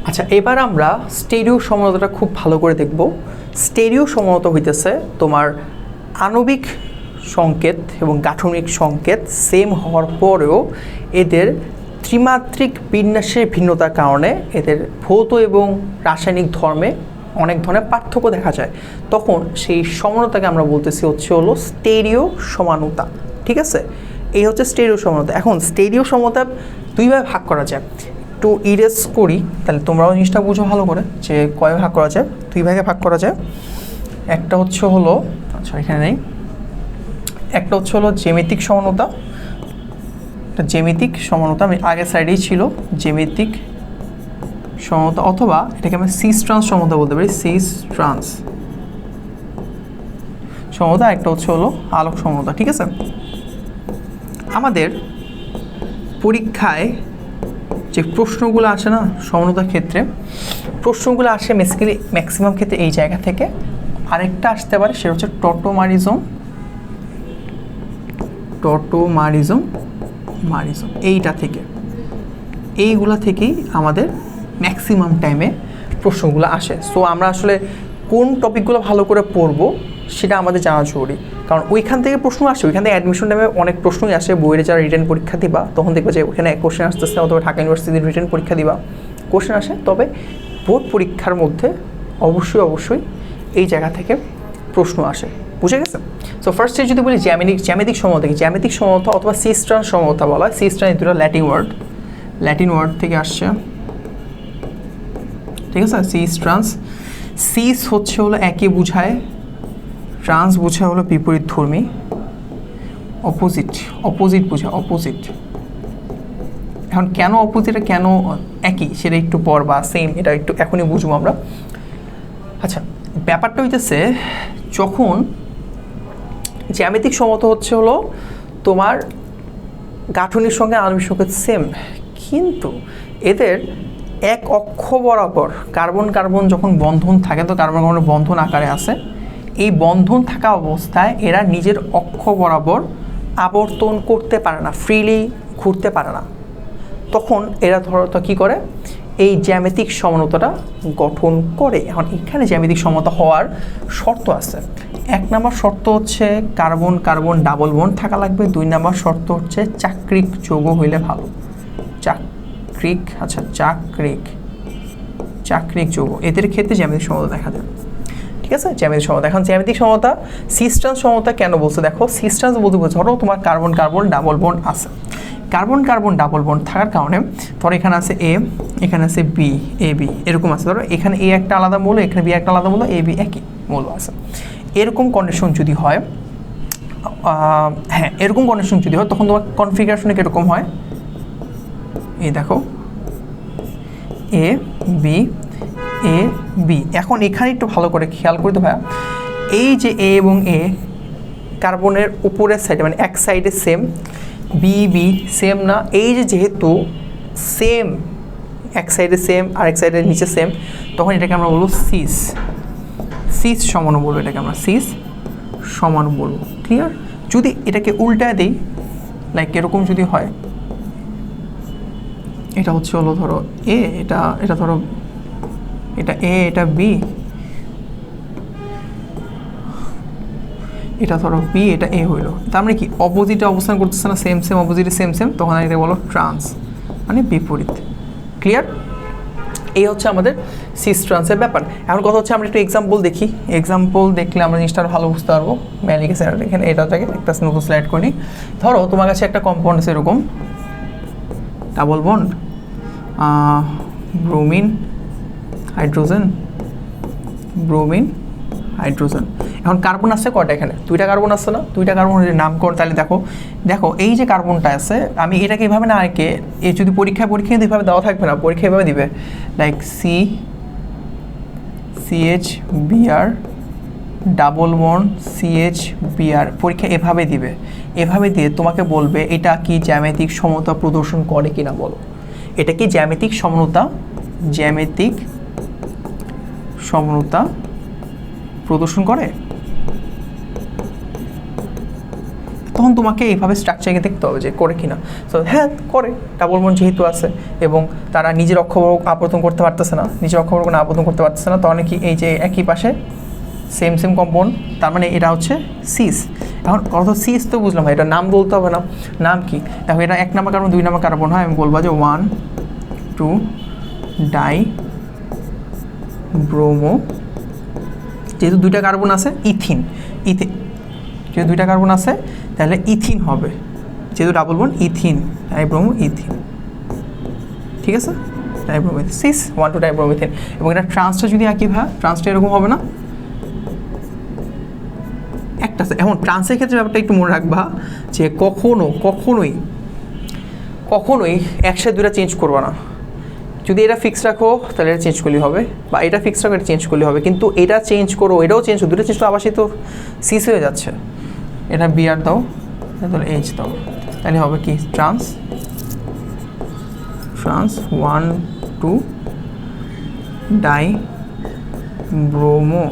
আচ্ছা, এবার আমরা স্টেরিও সমানতাটা খুব ভালো করে দেখব। স্টেরিও সমানতা হইতেছে তোমার আণবিক সংকেত এবং গাঠনিক সংকেত সেম হওয়ার পরেও এদের ত্রিমাত্রিক বিন্যাসের ভিন্নতার কারণে এদের ভৌত এবং রাসায়নিক ধর্মে অনেক ধরনের পার্থক্য দেখা যায়, তখন সেই সমানতাকে আমরা বলতেছি হলো স্টেরিও সমানতা। ঠিক আছে, এই হচ্ছে স্টেরিও সমানতা। এখন স্টেরিও সমানতা দুইভাবে ভাগ করা যায়। একটু ইরেজ করি, তাহলে তোমরাও জিনিসটা বুঝো ভালো করে যে কয় ভাগ করা যায়। দুই ভাগে ভাগ করা যায়। একটা হলো আচ্ছা এখানে নেই, একটা হলো জ্যামিতিক সমানতা। জ্যামিতিক সমানতা আমি আগের সাইডেই ছিল, জ্যামিতিক সমানতা, অথবা এটাকে আমি সিস ট্রান্স সমানতা বলতে পারি। সিস ট্রান্স সমানতা। একটা হলো আলোক সমানতা। ঠিক আছে, আমাদের পরীক্ষায় যে প্রশ্নগুলো আসে না সমানতার ক্ষেত্রে, প্রশ্নগুলো আসে ম্যাক্সিমাম ক্ষেত্রে এই জায়গা থেকে। আরেকটা আসতে পারে, সেটা হচ্ছে টটোমারিজম এইটা থেকে। এইগুলা থেকেই আমাদের ম্যাক্সিমাম টাইমে প্রশ্নগুলো আসে। সো আমরা আসলে কোন টপিকগুলো ভালো করে পড়বো সেটা আমাদের জানা জরুরি, কারণ ওইখান থেকে প্রশ্ন আসে। ওইখান থেকে অ্যাডমিশন টাইমে অনেক প্রশ্নই আসে। বইয়ের যারা রিটেন পরীক্ষা দিবা তখন দেখবে যে ওখানে কোশ্চেন আসতেছে, অথবা ঢাকা ইউনিভার্সিটির রিটেন পরীক্ষা দিবা কোশ্চেন আসে। তবে বোর্ড পরীক্ষার মধ্যে অবশ্যই এই জায়গা থেকে প্রশ্ন আসে। বুঝে গেছে? সো ফার্স্টে যদি বলি জ্যামিতিক সমতা কি, জ্যামিতিক সমতা অথবা সিস ট্রান্স সমতা বলা হয়। সিস ট্রান্স দুটো ল্যাটিন ওয়ার্ড থেকে আসছে। ঠিক আছে, সিস ট্রান্স। সিস হলো একে বুঝায়, ট্রান্স বোঝায় হলো বিপরীত ধর্মী, অপোজিট বোঝায়, অপোজিট। এখন কেন অপোজিট, কেন একই সেটা একটু পর, বা সেম এটা একটু এখনই বুঝবো আমরা। আচ্ছা, ব্যাপারটা হইতেছে যখন জ্যামিতিক সমতা হলো তোমার গাঠনির সঙ্গে আণবিক সংকেত সেম, কিন্তু এদের এক অক্ষ বরাবর কার্বন যখন বন্ধন থাকে, তো কার্বন বন্ধন আকারে আছে। এই বন্ধন থাকা অবস্থায় এরা নিজের অক্ষ বরাবর আবর্তন করতে পারে না, ফ্রিলি ঘুরতে পারে না। তখন এরা তো কী করে, এই জ্যামিতিক সমানতাটা গঠন করে। এখন এখানে জ্যামিতিক সমতা হওয়ার শর্ত আছে। 1 নম্বর শর্ত হচ্ছে কার্বন ডাবল বন্ড থাকা লাগবে। 2 নম্বর শর্ত হচ্ছে চাক্রিক যৌগ হইলে ভালো। চাক্রিক যৌগ, এদের ক্ষেত্রে জ্যামিতিক সমতা দেখা যায়। ঠিক আছে, জ্যামিতিক সমতা। এখন জ্যামিতিক সমতা সিস ট্রান্স সমতা কেন বলছে দেখো। সিস ট্রান্স বলতে ধরো তোমার কার্বন ডাবল বন্ড আছে। কার্বন ডাবল বন্ড থাকার কারণে ধরো এখানে আছে এ, এখানে আছে বি, এ বি এরকম আছে। ধরো এখানে এ একটা আলাদা মৌল, এখানে বি একটা আলাদা মৌল, এ বি একই মৌল আছে। এরকম কন্ডিশন যদি হয়, এরকম কন্ডিশন যদি হয়, তখন তোমার কনফিগারেশনে কীরকম হয়, এই দেখো এ বি। এখন এখানে একটু ভালো করে খেয়াল করতে ভাইয়া, এই যে এ এবং এ কার্বনের উপরের সাইডে, মানে এক সাইডে সেম, বি সেম না। এই যে যেহেতু সেম, এক সাইডে সেম আর এক সাইডের নিচে সেম, তখন এটাকে আমরা বলবো সিস সমাণু বলবো। এটাকে আমরা সিস সমাণু বলবো। ক্লিয়ার? যদি এটাকে উল্টায় দিই, লাইক এরকম যদি হয়, এটা হলো ধরো এ, এটা ধরো এটা এ, এটা বি, এটা ধরো বি, এটা এ হইলো। তার মানে কি অপোজিটে অবস্থান করতেছে না, সেম অপোজিটে সেম, তখন এটা বলো ট্রান্স, মানে বিপরীত। ক্লিয়ার? এই হচ্ছে আমাদের সিস ট্রান্সের ব্যাপার। এখন কথা হচ্ছে আমরা একটু এক্সাম্পল দেখি। এক্সাম্পল দেখলে আমরা জিনিসটা আরও ভালো বুঝতে পারবো। ম্যালিকে স্যার এখানে এটাটাকে একটা নতুন স্লাইড করি। ধরো তোমার কাছে একটা কম্পাউন্ড আছে এরকম, ডাবল বন্ড, ব্রোমিন হাইড্রোজেন। এখন কার্বন আছে কয়টা, এখানে 2টা কার্বন আছে না? 2টা কার্বনের নামকরণ তাহলে দেখো এই যে কার্বনটা আছে, আমি এটাকে এভাবে না একে, এ যদি পরীক্ষায় এভাবে দেওয়া থাকবে না, পরীক্ষা এভাবে দিবে, like CHBr double bond CHBr, পরীক্ষা এভাবে দিবে। এভাবে দিয়ে তোমাকে বলবে এটা কি জ্যামিতিক সমতা প্রদর্শন করে কিনা বলো। এটা কি জ্যামিতিক সমতা প্রদর্শন করে? তখন তোমাকে এইভাবে স্ট্রাকচারকে দেখতে হবে যে করে কিনা। সো হ্যাঁ করে, ডাবল বন্ড যেহেতু আছে এবং তারা নিজের অক্ষবর্গ আবর্তন করতে পারতেছে না, নিজের অক্ষবর্গ না আবর্তন করতে পারতেছে না, তখন কি এই যে একই পাশে সেম সেম কম্পাউন্ড, তার মানে এটা হচ্ছে সিস। এখন অর্থ সিস তো বুঝলাম, এটা নাম বলতে হবে না, নাম কি? দেখো এটা 1 নম্বর কার্বন 2 নম্বর কার্বন হয়, আমি বলবো যে 1 2 ডাই ব্রোমো, যেহেতু 2টা কার্বন আছে ইথিন, যেহেতু 2টা কার্বন আছে তাহলে ইথিন হবে, যেহেতু double bond ethene, dibromo ethene, ঠিক আছে, dibromo ethene cis 1 2 dibromo ethene. এবং এটা ট্রান্সটা যদি একই ভাবে ট্রান্সটা এরকম হবে না একটা। এখন ট্রান্সের ক্ষেত্রে ব্যাপারটা একটু মনে রাখবা যে কখনোই একসাথে 2টা চেঞ্জ করবা না। যদি এটা ফিক্স রাখো তাহলে এটা চেঞ্জ করলেই হবে, বা এটা ফিক্স রাখো এটা চেঞ্জ করলেই হবে, কিন্তু এটা চেঞ্জ করো এটাও চেঞ্জ করো, 2টা চেঞ্জ করো আবার সে তো সিস হয়ে যাচ্ছে। এটা বিআর দাও, তাহলে এইচ দাও, তাহলে হবে কি ট্রান্স 1 2 ডাই ব্রোমো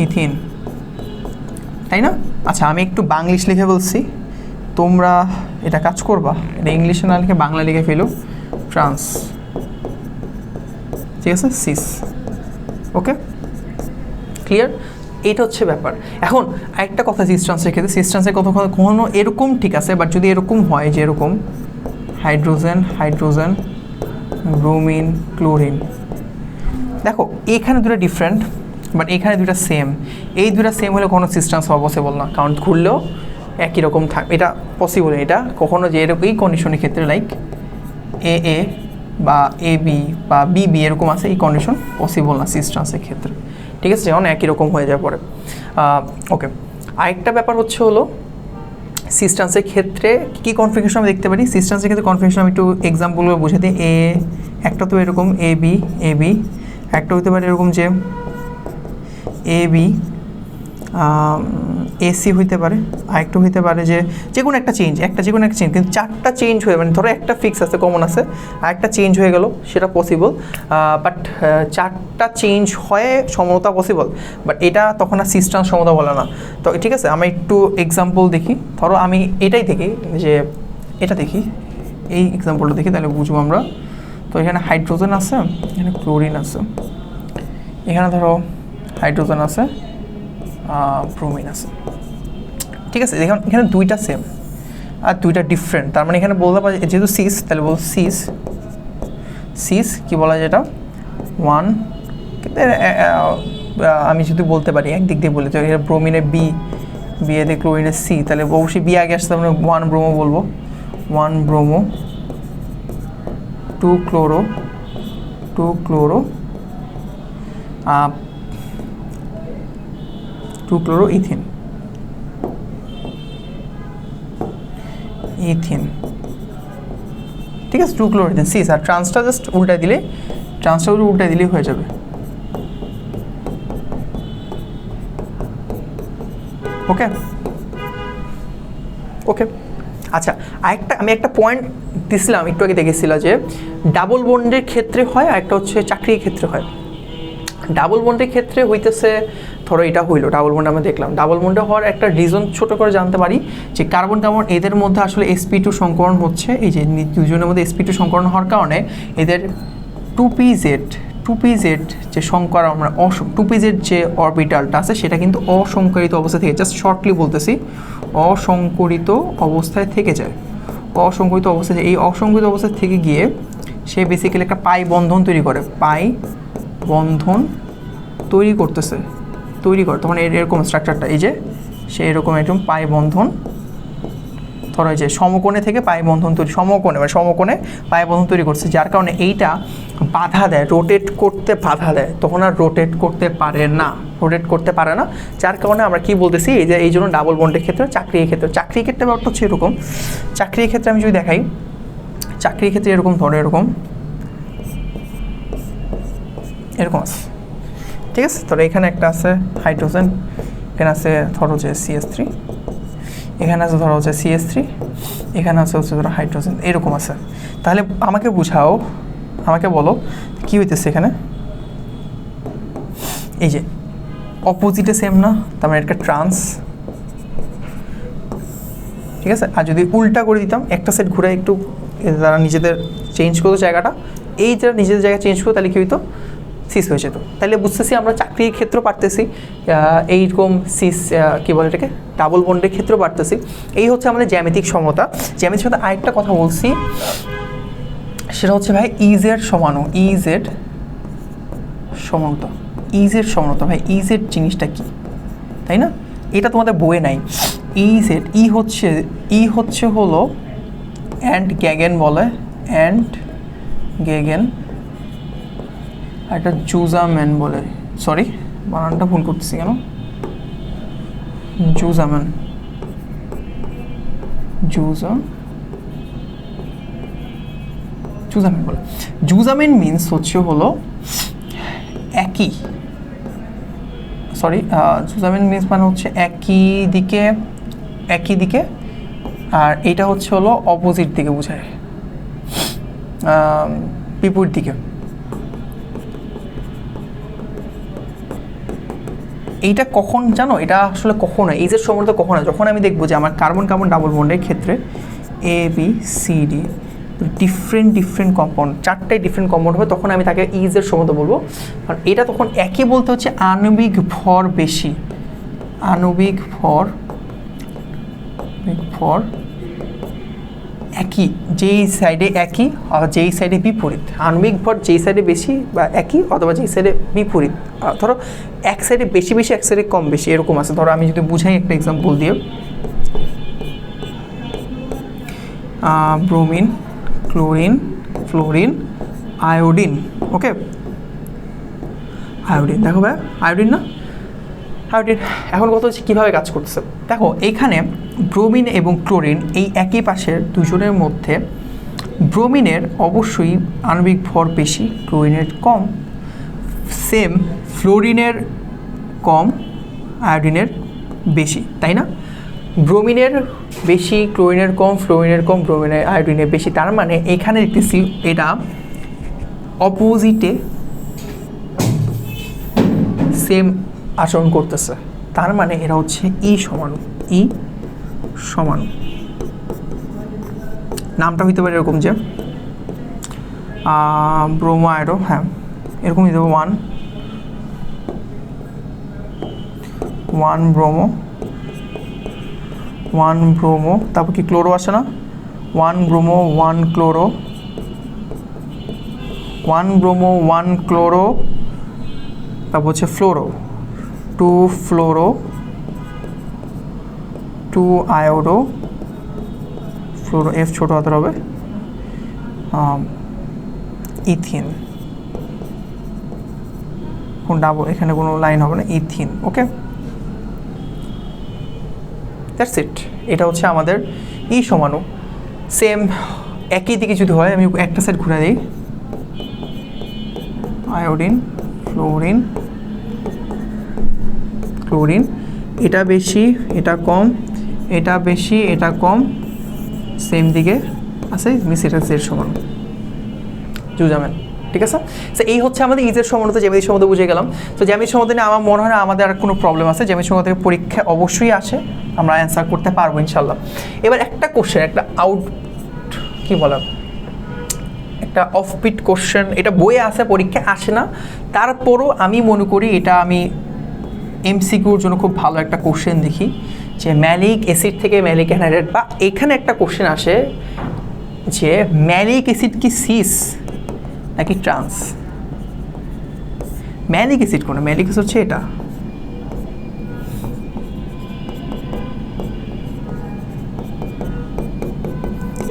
ইথিন, তাই না? আচ্ছা আমি একটু বাংলিশ লিখে বলছি, তোমরা এটা কাজ করবা, এটা ইংলিশে না লিখে বাংলা লিখে ফেলো, ট্রান্স, ঠিক আছে, সিস। Okay clear? এটা হচ্ছে ব্যাপার। এখন আরেকটা কথা, সিস ট্রান্সের ক্ষেত্রে, সিস ট্রান্সের কখনো এরকম ঠিক আছে, বাট যদি এরকম হয় যে এরকম হাইড্রোজেন ব্রোমিন ক্লোরিন, দেখো এখানে 2টা ডিফারেন্ট বাট এখানে 2টা সেম, এই 2টা সেম হলে কোনো সিস ট্রান্স হওয়া পসিবল না, কারণ ঘুরলেও একই রকম থাকবে, এটা পসিবল। এটা কখনো যে এরকম এই কন্ডিশনের ক্ষেত্রে লাইক এ বা এ বি বা বি এরকম আছে, এই কন্ডিশন পসিবল না সিস ট্রান্সের ক্ষেত্রে, ঠিক আছে, যেমন একই রকম হয়ে যাওয়ার পরে। ওকে, আরেকটা ব্যাপার হলো সিস ট্রান্সের ক্ষেত্রে কী কনফিগারেশন আমি দেখতে পারি। সিস ট্রান্সের ক্ষেত্রে কনফিগারেশন আমি একটু এক্সাম্পলগুলো বুঝে দিই। একটা তো এরকম এ বি, একটা হতে পারে এরকম যে এ বি এসি হইতে পারে, আরেকটু হইতে পারে যে কোনো একটা চেঞ্জ, যে কোনো একটা চেঞ্জ, কিন্তু 4টা চেঞ্জ হয়ে, মানে ধরো একটা ফিক্স আছে কমন আছে আর একটা চেঞ্জ হয়ে গেল, সেটা পসিবল, বাট 4টা চেঞ্জ হয়ে সমতা পসিবল, বাট এটা তখন আর সিস ট্রান্স সমতা বলে না। তো ঠিক আছে, আমি একটু এক্সাম্পল দেখি, ধরো আমি এটাই দেখি, যে এটা দেখি, এই এক্সাম্পলটা দেখি, তাহলে বুঝবো আমরা। তো এখানে হাইড্রোজেন আছে, এখানে ক্লোরিন আছে, এখানে ধরো হাইড্রোজেন আছে, ব্রোমিন আছে, ঠিক আছে। দেখুন এখানে 2টা সেম আর 2টা ডিফারেন্ট, তার মানে এখানে বলতে পারি যেহেতু সিস, তাহলে বল সিস কি বলা যায় এটা 1, আমি যদি বলতে পারি একদিক দিয়ে বলি, তো এটা ব্রোমিনে বি এতে ক্লোরিনে সি, তাহলে অবশ্যই বি আগে আসতে আমরা 1 ব্রোমো বলবো, 1 ব্রোমো 2 ক্লোরো ইথিন, ঠিক আছে, 2 ক্লোরো সিস। আর ট্রান্সটা জাস্ট উল্টায় দিলেই হয়ে যাবে। ওকে আচ্ছা, আমি একটা পয়েন্ট দিছিলাম একটু আগে, দেখেছিলাম যে ডাবল বন্ডের ক্ষেত্রে হয় আর একটা হচ্ছে চাকরির ক্ষেত্রে হয়। ডাবল বন্ডের ক্ষেত্রে হইতেছে, ধরো এটা হইলো ডাবল বন্ড, আমরা দেখলাম ডাবল বন্ডে হওয়ার একটা রিজন ছোট করে জানতে পারি যে কার্বন এদের মধ্যে আসলে sp2 সংকরণ হচ্ছে, এই যে দুজনের মধ্যে sp2 সংকরণ হওয়ার কারণে এদের 2pz যে সংকরণ, আমরা 2pz যে অরবিটালটা আছে সেটা কিন্তু অসংকরিত অবস্থা থেকে, জাস্ট শর্টলি বলতেছি, অসংকরিত অবস্থায় থেকে যায়, এই অসংকরিত অবস্থা থেকে গিয়ে সে বেসিক্যালি একটা পাই বন্ধন তৈরি করে, তখন এরকম স্ট্রাকচারটা, এই যে সে এরকম একদম পাই বন্ধন, ধরো এই যে সমকোণে থেকে পাই বন্ধন তৈরি, সমকোণে পাই বন্ধন তৈরি করছে, যার কারণে এইটা বাধা দেয়, রোটেট করতে বাধা দেয়, তখন আর রোটেট করতে পারে না, যার কারণে আমরা কি বলতেছি, এই জন্য ডাবল বন্ডের ক্ষেত্রে, চাকরির ক্ষেত্রে ব্যাপারটা হচ্ছে এরকম। চাকরির ক্ষেত্রে আমি যদি দেখাই, চাকরির ক্ষেত্রে এরকম, ধরো এরকম আছে, ঠিক আছে। ধরো এখানে একটা আছে হাইড্রোজেন, এখানে আছে ধরো যে CH3, এখানে আছে ধরো হচ্ছে CH3, এখানে আছে হচ্ছে ধরো হাইড্রোজেন, এরকম আছে। তাহলে আমাকে বলো কি হইতেছে এখানে, এই যে অপোজিটে সেম না, তার মানে একটা ট্রান্স, ঠিক আছে। আর যদি উল্টা করে দিতাম, একটা সাইড ঘুরে একটু তারা নিজেদের চেঞ্জ করতো জায়গাটা, এই যারা নিজেদের জায়গা চেঞ্জ করতো, তাহলে কী হইতো, সিস হয়ে যেত। তাহলে বুঝতেছি আমরা চাকরির ক্ষেত্রেও পারতেছি এইরকম সিস কী বলে এটাকে, ডাবল বন্ডের ক্ষেত্রেও পারতেছি। এই হচ্ছে আমাদের জ্যামিতিক সমতা। জ্যামিতিক সমতা আরেকটা কথা বলছি, সেটা হচ্ছে ভাই ইজেড সমানো, ইজেড সমানতা, ইজেড সমানতা। ভাই ইজেড জিনিসটা কি, তাই না? এটা তোমাদের বইয়ে নাই। ইজেড ই হচ্ছে হলো অ্যান্ড গ্যাগেন বলে, অ্যান্ড গ্যাগেন, একটা জুজাম্যান বলে, সরি বানানটা ভুল করতেছি কেন, জুজাম্যান, জুজাম্যান বলে। জুজাম্যান মিনস হচ্ছে হলো একই, সরি জুজাম্যান মিনস মানে হচ্ছে একই দিকে, আর এটা হচ্ছে হলো অপোজিট দিকে বোঝায়, বিপরীত দিকে। এইটা কখন জানো, এটা আসলে কখন হয়, ইজের সমতা কখন হয়, যখন আমি দেখবো যে আমার কার্বন কার্বন ডাবল বন্ডের ক্ষেত্রে A B C D different compound, 4টাই ডিফারেন্ট কম্পাউন্ড হবে, তখন আমি তাকে ইজের সমতা বলবো। আর এটা তখন একই বলতে হচ্ছে আণবিক ভর বেশি, আণবিক ভর একই, যেই সাইডে একই আর যেই সাইডে বিপরীত, আণবিক ভর যেই সাইডে বেশি বা একই, অথবা যেই সাইডে বিপরীত। ধরো এক সাইডে বেশি এক সাইডে কম বেশি, এরকম আছে। ধরো আমি যদি বুঝাই একটা এক্সাম্পল দিয়ে, ব্রোমিন, ক্লোরিন, ফ্লোরিন, আয়োডিন, ওকে, আয়োডিন, দেখো ভাই আয়োডিন না, আয়োডিন। এখন কথা হচ্ছে কীভাবে কাজ করতেছে, দেখো এইখানে ব্রোমিন এবং ক্লোরিন এই একই পাশের দুজনের মধ্যে ব্রোমিনের অবশ্যই আণবিক ভর বেশি, ক্লোরিনের কম, সেম ফ্লোরিনের কম, আয়োডিনের বেশি, তাই না? ব্রোমিনের বেশি, ক্লোরিনের কম, ফ্লোরিনের কম, ব্রোমিনের আয়োডিনের বেশি। তার মানে এখানে দেখতেছি এটা অপোজিটে সেম আচরণ করতেছে, তার মানে এরা হচ্ছে ই সমান। নামটা হইতে পারে এরকম যে ব্রোমাইডো, হ্যাঁ এরকম হইতে পারে, ওয়ান ব্রোমো, তারপর কি ক্লোরো আসে না, ওয়ান ব্রোমো, ওয়ান ক্লোরো, তারপর হচ্ছে fluoro, two iodo, fluoro, f ছোটো হাতের হবে, ইথিন, ডাবল, এখানে কোনো লাইন হবে না, ইথিন, ওকে, দ্যাটস ইট। এটা হচ্ছে আমাদের ই সমানু। সেম একই দিকে যদি হয়, আমি একটা সাইড ঘুরে দিই, আয়োডিন, ক্লোরিন, এটা বেশি এটা কম, এটা বেশি এটা কম, সেম দিকে আছে, মিস এটা জেড সমান, জুজামেন, ঠিক আছে। সো এই হচ্ছে আমাদের ইজের সমানতা, জ্যামিতিক সমতা বুঝে গেলাম। তো জ্যামিতিক সমতা নিয়ে আমার মনে হয় না আমাদের আর কোনো প্রবলেম আছে, জ্যামিতিক সমতা থেকে পরীক্ষা অবশ্যই আসে, আমরা অ্যান্সার করতে পারবো ইনশাল্লাহ। এবার একটা কোশ্চেন, একটা একটা অফবিট কোশ্চেন, এটা বইয়ে আসে, পরীক্ষা আসে না, তারপরও আমি মনে করি এটা আমি এমসিকিউর জন্য খুব ভালো একটা কোশ্চেন দেখি, যে ম্যালিক অ্যাসিড থেকে ম্যালিক অ্যানহাইড্রেট, বা এখানে একটা কোশ্চেন আসে যে ম্যালিক অ্যাসিড কি সিস নাকি ট্রান্স, ম্যালিক অ্যাসিড কোন, ম্যালিক অ্যাসিড হচ্ছে এটা,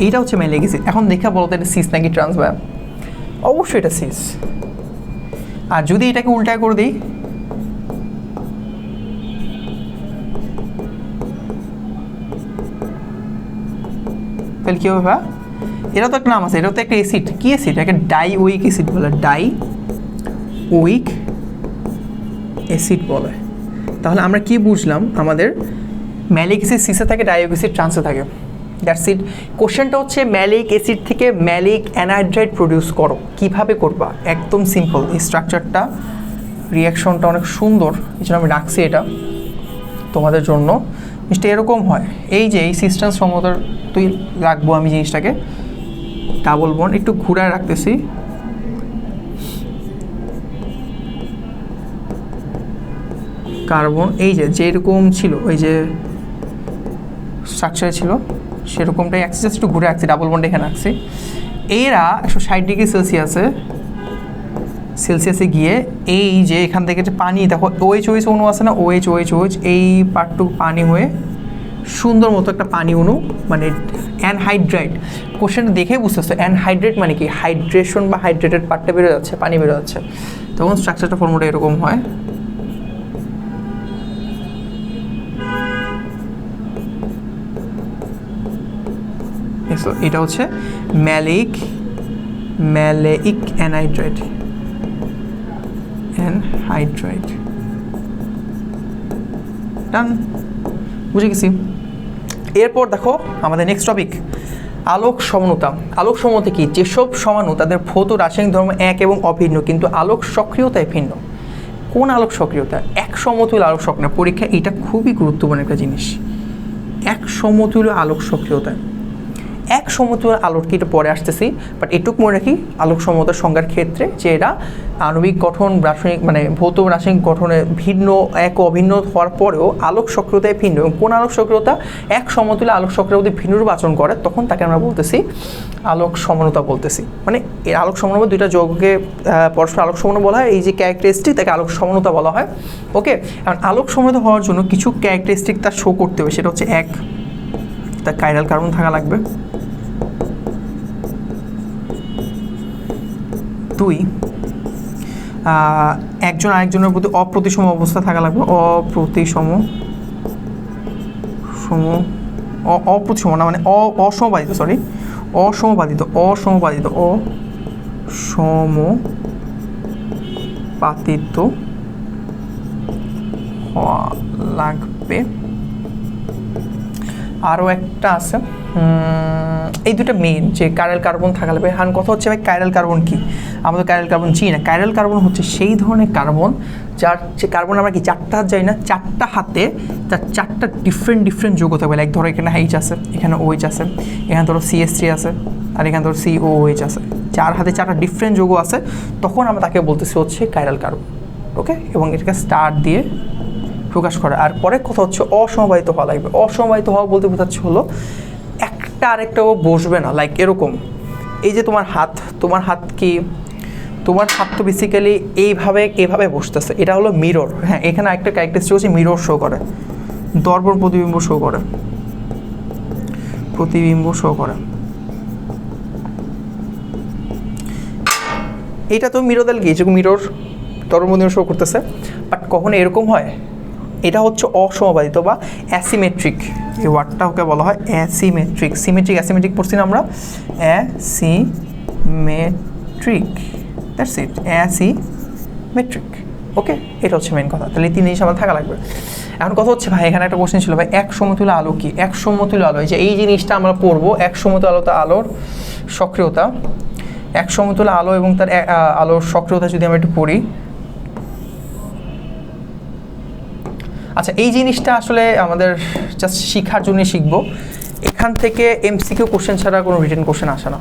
এইটা হচ্ছে ম্যালিক অ্যাসিড। এখন দেখা বলতে এটা সিস নাকি ট্রান্স, বা অবশ্যই এটা সিস। আর যদি এটাকে উল্টায় করে দিই, তাহলে কী হবে, এরা তো একটা নাম আছে, এটা তো একটা অ্যাসিড, কী অ্যাসিড, এটাকে ডাইওয়িক অ্যাসিড বলে, ডাইওয়িক অ্যাসিড বলে। তাহলে আমরা কি বুঝলাম, আমাদের ম্যালিক অ্যাসিড সিসে থাকে, ডাইওয়িক অ্যাসিড ট্রান্সে থাকে, দ্যাটস ইট। কোশ্চেনটা হচ্ছে ম্যালিক অ্যাসিড থেকে ম্যালিক অ্যানহাইড্রাইড প্রডিউস করো, কীভাবে করবা, একদম সিম্পল। এই স্ট্রাকচারটা, রিয়াকশনটা অনেক সুন্দর, এই জন্য আমি রাখছি এটা তোমাদের জন্য। জিনিসটা এরকম হয়, এই যে এই সিস্টেম সমতার তুই রাখবো আমি জিনিসটাকে ডাবল বন্ড একটু ঘুরায় রাখতেছি, কার্বন এই যে যেরকম ছিল ওই যে স্ট্রাকচারে ছিল সেরকমটাই অ্যাক্সিস একটু ঘুরে রাখছি, ডাবল বন্ড এখানে রাখছি। এরা 160 ডিগ্রি সেলসিয়াসে গিয়ে এই যে এখান থেকে যে পানি দেখো OH অণু আছে না, OH এই পার্টটুকু পানি হয়ে সুন্দর মতো একটা পানি অণু মানে অ্যানহাইড্রাইট, কোশ্চেনটা দেখেই বুঝতেছো অ্যানহাইড্রেট মানে কি, হাইড্রেশন বা হাইড্রেটেড পার্টটা বেরো যাচ্ছে, পানি বেরো যাচ্ছে, তখন স্ট্রাকচারটা ফর্মুলা এরকম হয়। এটা হচ্ছে ম্যালেইক অ্যানহাইড্রাইট ডান, বুঝে গেছি। এরপর দেখো আমাদের নেক্সট টপিক আলোক সমনতা। আলোক সমনতা কি, যেসব সমাণু তাদের ভৌত রাসায়নিক ধর্ম এক এবং অভিন্ন কিন্তু আলোক সক্রিয়তায় ভিন্ন। কোন আলোক সক্রিয়তা? এক সমতুল্য আলোক সক্রিয়তা। পরীক্ষা এটা খুবই গুরুত্বপূর্ণ একটা জিনিস, এক সমতুল্য আলোক সক্রিয়তা। এক সমতুল্য আলোক কি এটা পরে আসতেছি, বাট এটুক মনে রাখি আলোক সমতার সংজ্ঞার ক্ষেত্রে যে এরা আণবিক গঠন রাসায়নিক মানে ভৌত রাসায়নিক গঠনে ভিন্ন এক অভিন্ন হওয়ার পরেও আলোক সক্রিয়তায় ভিন্ন। এবং কোন আলোক সক্রিয়তা? এক সমতুল্য আলোক সক্রিয়তা যদি ভিন্ন রূপ আচরণ করে তখন তাকে আমরা বলতেছি আলোক সমনতা বলতেছি। মানে এই আলোক সমনতা দুইটা যৌগকে পরস্পর আলোক সমনতা বলা হয়, এই যে ক্যারেক্টারিস্টিক তাকে আলোক সমনতা বলা হয়। ওকে, কারণ আলোক সমনতা হওয়ার জন্য কিছু ক্যারেক্টারিস্টিক তার শো করতে হবে, সেটা হচ্ছে এক, তার কাইরাল কার্বন থাকা লাগবে, 2 একজন আরেকজনের প্রতি অপ্রতিসম অবস্থা থাকা লাগবে, অপ্রতিসম না মানে অসমবাদিত, সরি অসমপাতিত হওয়া লাগবে। আরও একটা আছে, এই দুটো মেইন যে কাইরাল কার্বন থাকা লাগবে। হান কথা হচ্ছে ভাই কাইরাল কার্বন কি, আমাদের কাইরাল কার্বন চিনি না। কাইরাল কার্বন হচ্ছে সেই ধরনের কার্বন যার যে কার্বন আমরা কি চারটা হাত যাই না, চারটা হাতে তার চারটা ডিফারেন্ট যৌগ থাকবে। লাইক ধরো এখানে H আছে, এখানে OH আছে, এখানে ধরো CH3 আছে, আর এখানে ধরো COOH আছে, চার হাতে চারটা ডিফারেন্ট যৌগ আছে, তখন আমরা তাকে বলতেছি হচ্ছে কাইরাল কার্বন। ওকে, এবং এটাকে স্টার দিয়ে প্রকাশ করে। আর পরের কথা হচ্ছে অসমবায়িত হওয়া লাগবে। অসমবায়িত হওয়া বলতে বোঝাচ্ছে হলো একটা আরেকটাও বসবে না, লাইক এরকম এই যে তোমার হাত কি, তোমার হাত তো বেসিক্যালি এভাবে বসতেছে, এটা হলো মিরর। হ্যাঁ, এখানে একটা ক্যারেক্টারিস্টিক হচ্ছে মিরর শো করে, দর্পণ প্রতিবিম্ব শো করে। এটা তো মিরর দেল গিয়ে মিরর দর্পণ প্রতিবিম্ব শো করতেছে, বাট কখনো এরকম হয়, এটা হচ্ছে অসমবাদিত বা অ্যাসিমেট্রিক। এই ওয়ার্ডটা ওকে বলা হয় অ্যাসিমেট্রিক। অ্যাসিমেট্রিক পড়ছি না আমরা, অ্যাসিমেট্রিক, দ্যাটস ইট, অ্যাসিমেট্রিক। ওকে, এটা হচ্ছে মেন কথা। তাহলে 3 জিনিস আমাদের থাকা লাগবে। এখন কথা হচ্ছে ভাই এখানে একটা কোশ্চেন ছিল ভাই, এক সমতুল্য আলো কি? এক সমতুল্য আলো এই যে এই জিনিসটা আমরা পড়বো, এক সমতুল্য আলোর সক্রিয়তা, এক সমতুল্য আলো এবং তার আলোর সক্রিয়তা যদি আমরা একটু পড়ি। আচ্ছা, এই জিনিসটা আসলে আমাদের জাস্ট শেখার জন্য শিখবো। এখান থেকে MCQ কোশ্চেন ছাড়া কোনো রিটেন কোশ্চেন আসে না,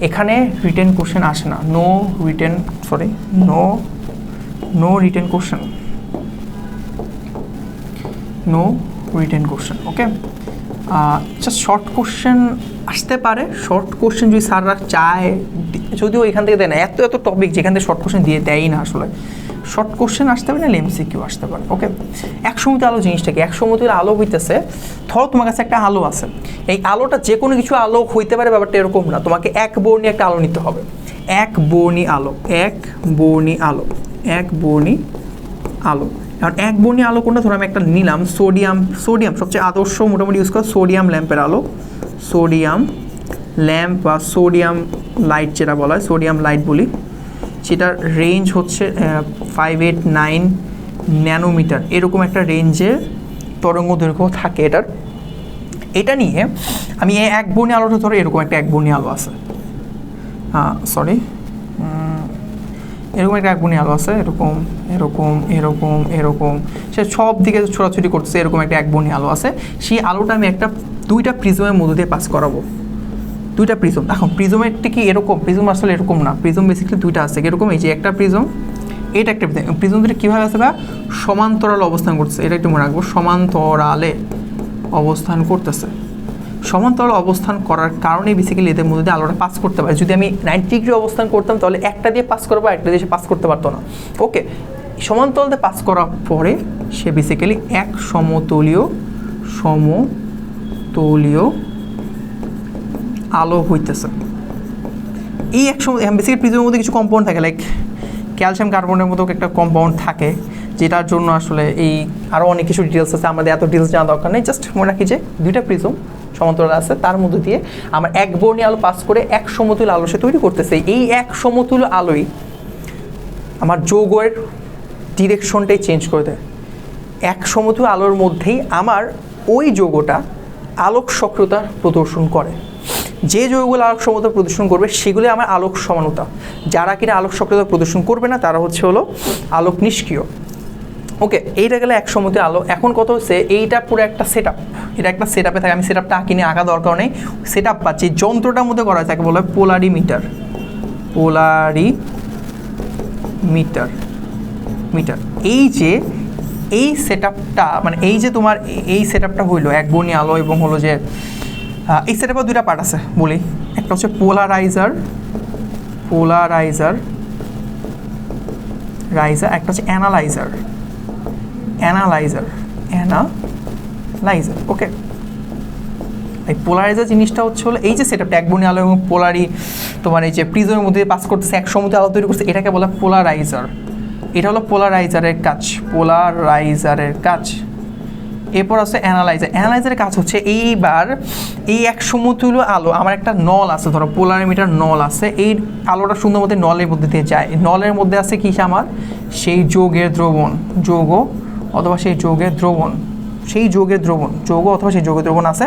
এখানে রিটেন কোশ্চেন আসে না, নো রিটেন কোশ্চেন। ওকে, জাস্ট শর্ট কোশ্চেন আসতে পারে, শর্ট কোশ্চেন যদি স্যাররা চায়, যদিও এখান থেকে দেয় না, এত টপিক যেখান থেকে শর্ট কোশ্চেন দিয়ে দেয়ই না আসলে। শর্ট কোশ্চেন আসতে পারে, না MCQ আসতে পারে। ওকে, এক সমতুল্য আলো জিনিসটা কি? এক সমতুল্য আলো হইতেছে, ধরো তোমার কাছে একটা আলো আছে, এই আলোটা যে কোনো কিছু আলো হইতে পারে, ব্যাপারটা এরকম না, তোমাকে এক বর্ণী একটা আলো নিতে হবে। এক বর্ণী আলো। এখন এক বর্ণী আলো কোনটা? ধরো আমি একটা নিলাম সোডিয়াম সবচেয়ে আদর্শ মোটামুটি ইউজ করা সোডিয়াম ল্যাম্পের আলো, সোডিয়াম ল্যাম্প বা সোডিয়াম লাইট যেটা বলা হয়, সোডিয়াম লাইট বলি, সেটার রেঞ্জ হচ্ছে 589 ন্যানোমিটার, এরকম একটা রেঞ্জের তরঙ্গ দৈর্ঘ্য থাকে এটার। এটা নিয়ে আমি এই এক বর্ণী আলোটা ধরো এরকম একটা এক বর্ণী আলো আছে, এরকম একটা এক বর্ণীয় আলো আছে, এরকম এরকম এরকম এরকম, সে সব দিকে ছোড়াছুটি করতেছে, এরকম একটা এক বর্ণীয় আলো আছে। সেই আলোটা আমি দুইটা প্রিজমের মধ্য দিয়ে পাস করাবো, দুইটা প্রিজম। এখন প্রিজমেরটা কি এরকম, প্রিজম আসলে এরকম না, প্রিজম বেসিক্যালি দুইটা আছে এরকম, এই যে একটা প্রিজম, এইটা একটা প্রিজম। প্রিজম দুটো কীভাবে আছে বা সমান্তরাল অবস্থান করতেছে, এটা একটু মনে রাখবো, সমান্তরালে অবস্থান করতেছে। সমান্তরাল অবস্থান করার কারণে বেসিক্যালি এদের মধ্যে দিয়ে আলোটা পাস করতে পারে। যদি আমি 90 ডিগ্রি অবস্থান করতাম তাহলে একটা দিয়ে পাস করবো, একটা দিয়ে সে পাস করতে পারতো না। ওকে, সমান্তরাল দিয়ে পাস করার পরে সে বেসিক্যালি এক সমতলীয় আলো হইতেছে। এই এক বেসিক্যালি প্রিজমের মধ্যে কিছু কম্পাউন্ড থাকে, লাইক ক্যালসিয়াম কার্বনের মতো একটা কম্পাউন্ড থাকে, যেটার জন্য আসলে এই আরও অনেক কিছু ডিটেলস আছে, আমাদের এত ডিটেলস জানা দরকার নেই। জাস্ট মনে রাখি যে দুইটা প্রিজম সমান্তরাল আছে, তার মধ্যে দিয়ে আমার এক বর্ণীয় আলো পাস করে এক সমতুল্য আলো সে তৈরি করতেছে। এই এক সমতুল্য আলোই আমার যৌগের ডিরেকশনটাই চেঞ্জ করে দেয়। এক সমতুল্য আলোর মধ্যেই আমার ওই যৌগটা আলোক সক্রিয়তা প্রদর্শন করে। যে যৌগগুলো আলোক সক্রিয়তা প্রদর্শন করবে সেগুলি আমার আলোক সমানুতা, যারা কিনা আলোক সক্রিয়তা প্রদর্শন করবে না তারা হলো আলোক নিষ্ক্রিয়। ওকে, এইটা গেলে এক সমতুল্য আলো। এখন কত হচ্ছে, এইটা পুরো একটা সেট আপ, এটা একটা সেট আপে থাকে, আমি সেট আপটা আঁকিনি, আঁকা দরকার নেই। সেট আপ পাচ্ছি যন্ত্রটার মধ্যে করা হয়, তাকে বলা হয় পোলারিমিটার। এই যে এই সেট আপটা, মানে এই যে তোমার এই সেট আপটা হইলো এক বর্ণীয় আলো, এবং হলো যে এই সেট আপের দুইটা পার্ট আছে বলি, একটা হচ্ছে পোলারাইজার, একটা হচ্ছে অ্যানালাইজার। ওকে, এই পোলারাইজার জিনিসটা হলো এই যে সেটআপটা এক বর্ণীয় আলো এবং তোমার এই যে প্রিজমের মধ্যে পাস করতেছে, এক সমতুল্য আলো তৈরি করছে, এটাকে বলা পোলারাইজার। এটা হলো পোলারাইজারের কাজ। এরপর আছে অ্যানালাইজারের কাজ হচ্ছে এইবার এই এক সমতুল্য আলো, আমার একটা নল আছে, ধরো পোলারিমিটার নল আছে, এই আলোটা সুন্দর মধ্যে নলের মধ্যে দিয়ে যায়। নলের মধ্যে আছে কি, আমার সেই যৌগ অথবা সেই যৌগের দ্রবণ আছে।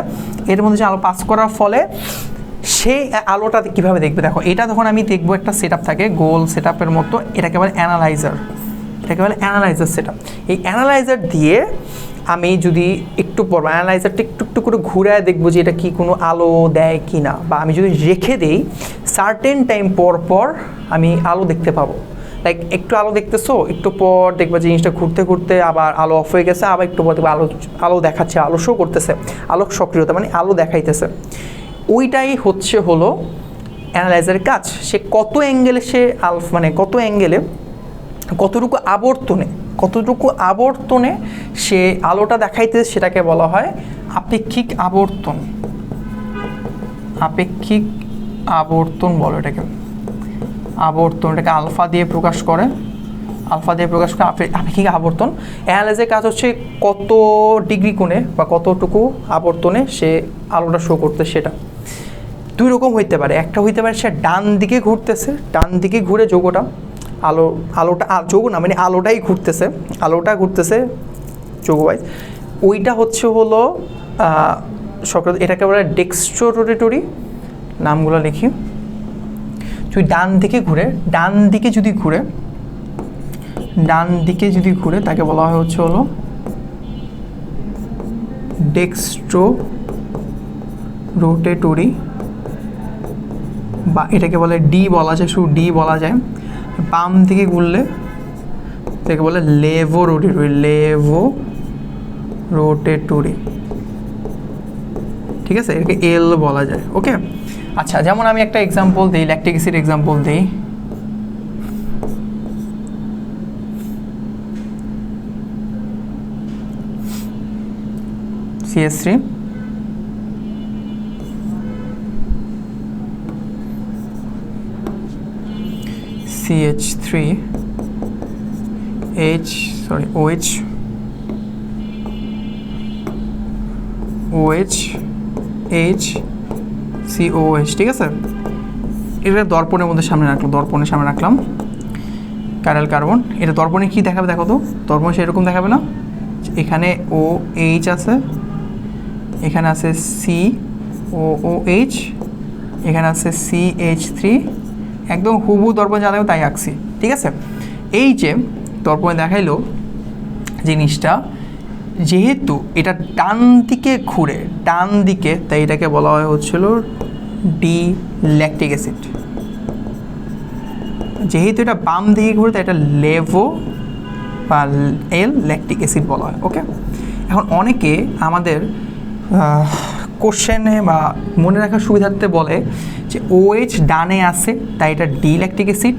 এর মধ্যে যে আলো পাস করার ফলে সেই আলোটা কীভাবে দেখবে, দেখো এটা তখন আমি দেখবো একটা সেট আপ থাকে গোল সেট আপের মতো, এটাকে বলে অ্যানালাইজার সেট আপ। এই অ্যানালাইজার দিয়ে আমি যদি একটু পর অ্যানালাইজারটা একটু করে ঘুরায় দেখবো যে এটা কি কোনো আলো দেয় কি না, বা আমি যদি রেখে দিই সার্টেন টাইম পর আমি আলো দেখতে পাবো। লাইক একটু আলো দেখতেছো, একটু পর দেখবা জিনিসটা ঘুরতে আবার আলো অফ হয়ে গেছে, আবার একটু পর দেখবা আলো দেখাচ্ছে, আলো শো করতেছে, আলোক সক্রিয়তা মানে আলো দেখাইতেছে। ওইটাই হলো অ্যানালাইজারের কাজ। সে কত অ্যাঙ্গেলে কত অ্যাঙ্গেলে কতটুকু আবর্তনে সে আলোটা দেখাইতেছে, সেটাকে বলা হয় আপেক্ষিক আবর্তন বলো এটাকে। এটাকে আলফা দিয়ে প্রকাশ করে আপেক্ষিক আবর্তন। অ্যানালাইজারের কাজ হচ্ছে কত ডিগ্রি কোণে বা কতটুকু আবর্তনে সে আলোটা শো করতে, সেটা দুই রকম হইতে পারে। একটা হইতে পারে সে ডান দিকে ঘুরে যৌগ না, মানে আলোটা ঘুরতেছে যৌগ ওয়াইজ, ওইটা হলো এটাকে বলে ডেক্সট্রোরোটেটরি। নামগুলো লিখি, যদি ডান দিকে যদি ঘুরে তাকে বলা হয় হলো ডেক্সট্রোরোটেটরি, বা এটাকে বলে ডি বলা যায়, শুধু ডি বলা যায়। বাম দিকে ঘুরলে এটাকে বলে লেভোরোটেটরি, ঠিক আছে, এটাকে এল বলা যায়। ওকে, আচ্ছা, যেমন আমি একটা এক্সাম্পল দিই, ল্যাকটিক অ্যাসিড এক্সাম্পল দিই। CH3 COH, ঠিক আছে। এটা দর্পণের সামনে রাখলাম কাইরাল কার্বন। এটা দর্পণে কি দেখাবে দেখো তো, দর্পণে সেরকম দেখাবে না। এখানে OH আছে, এখানে আছে COOH, এখানে আছে CH3, একদম হুবহু দর্পণ জানাবে তাই আঁকছি। ঠিক আছে। এই যে দর্পণে দেখাইলো জিনিসটা, যেহেতু এটা ডান দিকে ঘুরে, ডান দিকে, তাই এটাকে বলা হয় হচ্ছিল ডি ল্যাকটিক অ্যাসিড। যেহেতু এটা বাম দিকে ঘুরে তাই এটা লেভো বা এল ল্যাকটিক অ্যাসিড বলা হয়। ওকে, এখন অনেকে আমাদের কোশ্চেনে বা মনে রাখার সুবিধার্থে বলে যে OH ডানে আছে তাই এটা ডি ল্যাকটিক অ্যাসিড,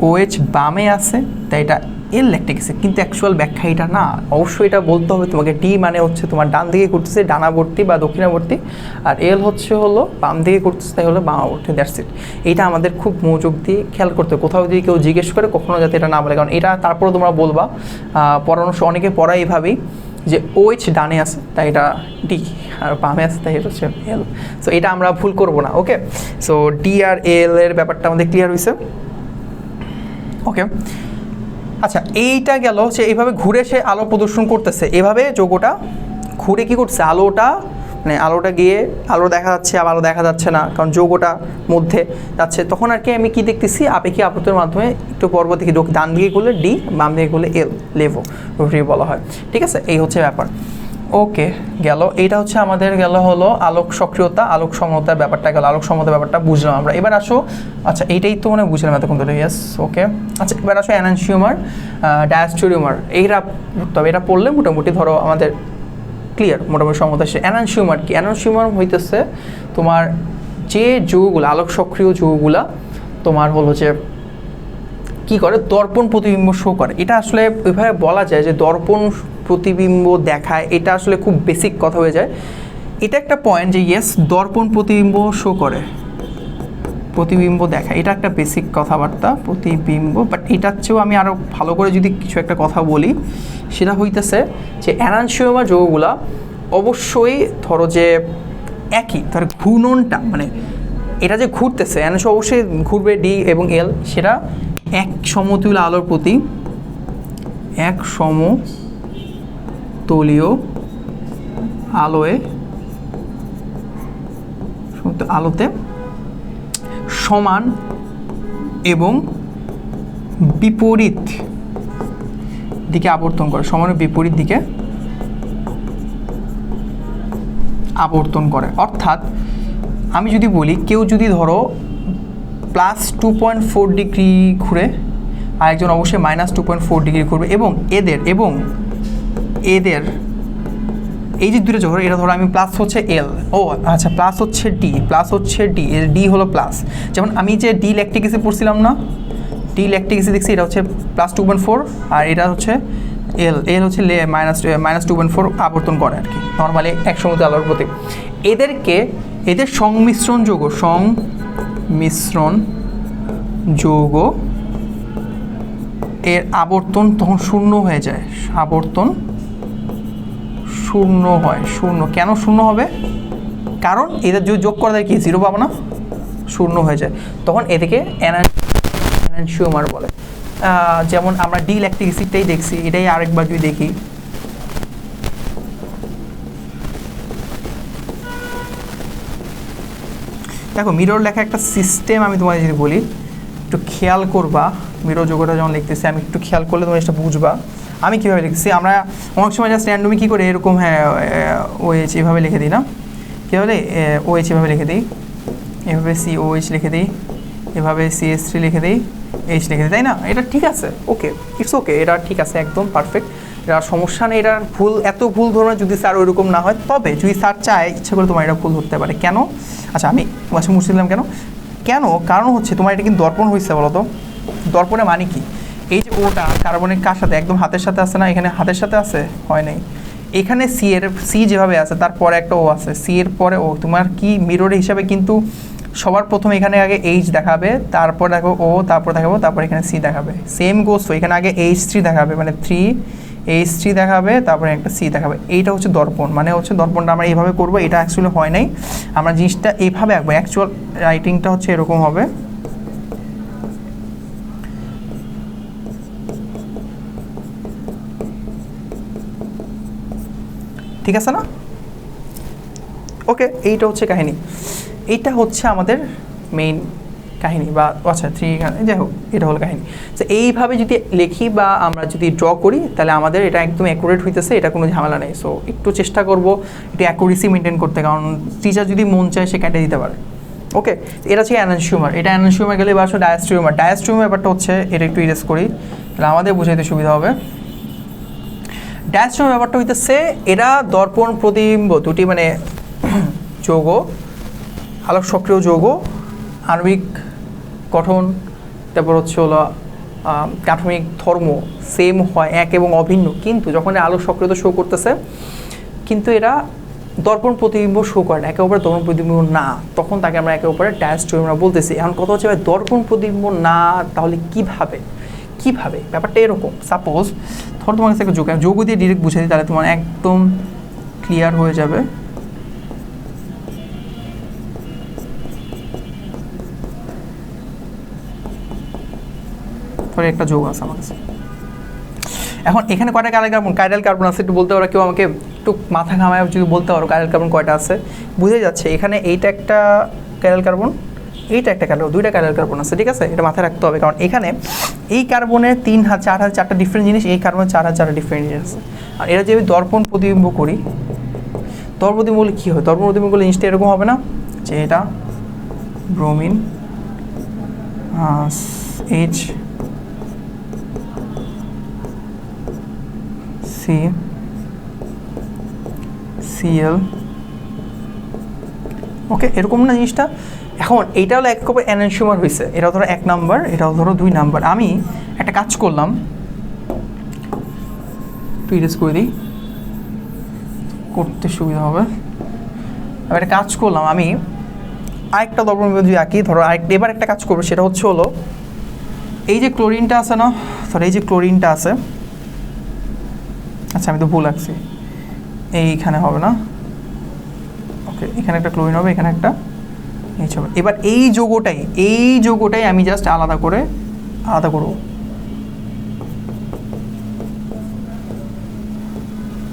OH বামে আছে তাই এটা এল ল্যাকটিক অ্যাসিড, কিন্তু অ্যাকচুয়াল ব্যাখ্যা এটা না। অবশ্যই এটা বলতে হবে তোমাকে, ডি মানে হচ্ছে তোমার ডান দিকে ঘুরতেছে ডানাবর্তী বা দক্ষিণাবর্তী, আর এল হলো বাম দিকে ঘুরতেছে তাই হলো বামাবর্তী। That's it. এটা আমাদের খুব মনোযোগ দিয়ে খেয়াল করতে হবে, কোথাও যদি কেউ জিজ্ঞেস করে কখনো যাতে এটা না বলে, কারণ এটা তারপরে তোমরা বলবা পড়ানোর অনেকে পড়ায় এইভাবেই যে OH ডানে আছে তাই এটা ডি, আর বামে আছে তাই এটা হচ্ছে এল। সো এটা আমরা ভুল করব না। ওকে, সো ডি আর এল এর ব্যাপারটা আমাদের ক্লিয়ার হয়েছে। ওকে, আচ্ছা এইটা গেল যে এইভাবে ঘুরে সে আলো প্রদর্শন করতেছে, এভাবে যৌগটা ঘুরে কি করছে, আলোটা মানে আলোটা গিয়ে আলো দেখা যাচ্ছে আবার আলো দেখা যাচ্ছে না, কারণ যৌগটা মধ্যে যাচ্ছে। তখন আর কি আমি কি দেখতেছি, আপেক্ষিক আবর্তনের মাধ্যমে একটু পর্বত থেকে ডান দিকে করলে ডি, বাম দিকে করলে এল, লেভো বলা হয়। ঠিক আছে, এই হচ্ছে ব্যাপার। ওকে, গেল এইটা হচ্ছে আমাদের গেল হলো আলোক সক্রিয়তা, আলোক সমতার ব্যাপারটা গেল, আলোক সমতার ব্যাপারটা বুঝলাম আমরা। এবার আসো, আচ্ছা এইটাই তো মানে বুঝলাম এতক্ষণ ধরে। ইয়েস, ওকে। আচ্ছা এবার আসো অ্যানানসিওমার, ডায়াস্টোরিওমার, এইটা তবে এটা পড়লে মোটামুটি ধরো আমাদের ক্লিয়ার, মোটামুটি সমতা। সে অ্যানানসিওমার কি? অ্যানানসিওমার হইতেছে তোমার যে যৌগগুলো, আলোক সক্রিয় যৌগগুলা তোমার হলো যে কী করে, দর্পণ প্রতিবিম্ব শো করে। এটা আসলে ওইভাবে বলা যায় যে দর্পণ প্রতিবিম্ব দেখায়, এটা আসলে খুব বেসিক কথা হয়ে যায়। এটা একটা পয়েন্ট যে ইয়েস দর্পণ প্রতিবিম্ব শো করে, প্রতিবিম্ব দেখায়, এটা একটা বেসিক কথাবার্তা, প্রতিবিম্ব। বাট এটার চেয়েও আমি আরও ভালো করে যদি কিছু একটা কথা বলি, সেটা হইতেছে যে অ্যানানসিওমার যৌগগুলা অবশ্যই ধরো যে একই, ধরো ঘূর্ণনটা মানে এটা যে ঘুরতেছে, অ্যানানসিও অবশ্যই ঘুরবে ডি এবং এল, সেটা এক সমতুল্য আলোর প্রতি এক সমতলীয় আলোতে সমান এবং বিপরীত দিকে আবর্তন করে, সমান বিপরীত দিকে আবর্তন করে। অর্থাৎ আমি যদি বলি কেউ যদি ধরো +2.4 ডিগ্রি ঘুরে আর একজন অবশ্যই -2.4 ডিগ্রি ঘুরবে, এবং এদের এই যে দুটো ধরো, এটা ধরো আমি প্লাস হচ্ছে এল, ও আচ্ছা প্লাস হচ্ছে ডি, এর ডি হলো প্লাস। যেমন আমি যে ডি ল্যাকটিক অ্যাসিড পড়ছিলাম না, ডি ল্যাকটিক অ্যাসিড দেখছি, এটা হচ্ছে +2.4 আর এটা হচ্ছে এল হচ্ছে -2.4 আবর্তন করে আর কি, নর্মালি এক সমতুল্য আলোর প্রতি। এদের সংমিশ্রণ যৌগ এর আবর্তন তখন শূন্য হয়ে যায়, আবর্তন শূন্য হয়। কেন শূন্য হবে? কারণ এদের যদি যোগ করা যায় কি 0 পাবো না, শূন্য হয়ে যায়, তখন এদিকে অ্যানানসিওমার বলে। যেমন আমরা ডি ল্যাকটিক অ্যাসিডটাই দেখছি, এটাই আরেকবার যদি দেখি, দেখো মিরর লেখা একটা সিস্টেম, আমি তোমাদের যদি বলি একটু খেয়াল করবা, মিরর যৌগটা যখন লিখতেছি আমি একটু খেয়াল করলে তোমরা এটা বুঝবা আমি কীভাবে লিখছি। আমরা অনেক সময় জাস্ট র্যান্ডমলি কী করে এরকম, হ্যাঁ OH এভাবে লিখে দিই না, কীভাবে OH এভাবে লিখে দিই, এভাবে COH লিখে দিই, এভাবে CH3 লিখে দিই, H লিখে দিই, তাই না? এটা ঠিক আছে, ওকে, ইটস ওকে, এটা ঠিক আছে, একদম পারফেক্ট, এটা সমস্যা নেই। এটা ভুল, এত ভুল ধরনের যদি স্যার ওইরকম না হয়, তবে যদি স্যার চায় ইচ্ছা করে তোমার এটা ভুল ধরতে পারে। কেন? আচ্ছা আমি তোমার মুছে দিলাম কেন? কারণ হচ্ছে তোমার এটা কিন্তু দর্পণ হয়েছে, বলো তো দর্পণে মানে কি? এই যে ওটা কার্বনের কার সাথে, একদম হাতের সাথে আছে না, এখানে হাতের সাথে আছে, হয় নাই, এখানে সি যেভাবে আছে তারপরে একটা ও আছে, সি এর পরে ও, তোমার কি মিরর হিসাবে কিন্তু সবার প্রথমে এখানে আগে H দেখাবে, তারপর দেখো ও, তারপর দেখাবো, তারপর এখানে সি দেখাবে, সেম গোস, এখানে আগে H3 দেখাবে, মানে 3H3 দেখাবে, তারপরে একটা সি দেখাবে। এইটা হচ্ছে দর্পণ, মানে হচ্ছে দর্পণটা আমরা এইভাবে করবো, এটা অ্যাকচুয়ালি হয় নাই, আমরা জিনিসটা এইভাবে আঁকবো, অ্যাকচুয়াল রাইটিংটা হচ্ছে এরকম হবে। ঠিক আছে না? ওকে, এইটা হচ্ছে কাহিনী, এইটা হচ্ছে আমাদের মেইন কাহিনী, বা আচ্ছা 3 এখানে, যাই হোক এটা হলো কাহিনী। তো এইভাবে যদি লিখি বা আমরা যদি ড্র করি তাহলে আমাদের এটা একদম অ্যাকুরেট হইতেছে, এটা কোনো ঝামেলা নেই। সো একটু চেষ্টা করবো একটু অ্যাকুরেসি মেনটেন করতে, কারণ টিচার যদি মন চায় সে কেটে দিতে পারে। ওকে, এটা হচ্ছে অ্যানানসিউমার। এটা অ্যানানসিউমার গেলে এবার আসলে ডায়াস্টিউমার। ডায়াস্টিউমার ব্যাপারটা হচ্ছে, এটা একটু ইরেজ করি তাহলে আমাদের বুঝাইতে সুবিধা হবে। ডায়াস্টিউমার ব্যাপারটা হইতেছে এরা দর্পণ প্রতিবিম্ব দুটি মানে যৌগ, আলোক সক্রিয় যৌগ, আণবিক গঠন, তারপর হচ্ছে হলো গাঠনিক ধর্ম সেম হয়, এক এবং অভিন্ন, কিন্তু যখন আলোক সক্রিয়তা শো করতেছে কিন্তু এরা দর্পণ প্রতিবিম্ব শো করে না, একে অপরের দর্পণ প্রতিবিম্ব না, তখন তাকে আমরা একে অপরের ডায়াস্টিউমার বলতেছি। এখন কথা হচ্ছে ভাই দর্পণ প্রতিবিম্ব না, তাহলে কিভাবে ব্যাপারটা এরকম। সাপোজ ধর তোমার কাছে একটা যৌগ দিয়ে ডিরেক্ট বুঝে দিই, তাহলে তোমার একদম ক্লিয়ার হয়ে যাবে। ধরে একটা যৌগ আছে আমার কাছে, এখন এখানে কয়টা কাইরাল কার্বন আছে একটু বলতে পারো কেউ আমাকে? একটু মাথা ঘামায় যদি বলতে পারো কাইরাল কার্বন কয়টা আছে। বুঝে যাচ্ছে এখানে এইটা একটা কাইরাল কার্বন, এইটা একটা কার্বন, দুইটা কাইরাল কার্বন আছে, ঠিক আছে? এটা মাথায় রাখতে হবে, কারণ এখানে এই কার্বনের 4,000 ডিফারেন্ট জিনিস, এই কার্বনের 4,000 ডিফারেন্ট জিনিস আছে। আর এরা যে আমি দর্পণ প্রতিবিম্ব করি, দর্পণ প্রতিবিম্ব করলে কী হয়? দর্পণ প্রতিবিম্ব করলে জিনিসটা এরকম হবে না যে এটা ব্রোমিন H Cl, ওকে, এরকম না জিনিসটা। এখন এইটা হলো এক কপি অ্যানানসিউমার হয়েছে, এটাও ধরো 1 নাম্বার, এটাও ধরো 2 নাম্বার। আমি একটা কাজ করলাম, ইরেজ করে দিই করতে সুবিধা হবে। এবার একটা কাজ করলাম, আমি আরেকটা দর্পণ যদি আঁকি, ধরো এবার একটা কাজ করবো, সেটা হচ্ছে হলো এই যে ক্লোরিনটা আছে না, ধরো এই যে ক্লোরিনটা আছে, আচ্ছা আমি তো ভুল আঁকছি, এইখানে হবে না, ওকে এখানে একটা ক্লোরিন হবে, এখানে একটা এইচ হবে। এবার এই যৌগটাই আমি জাস্ট আলাদা করব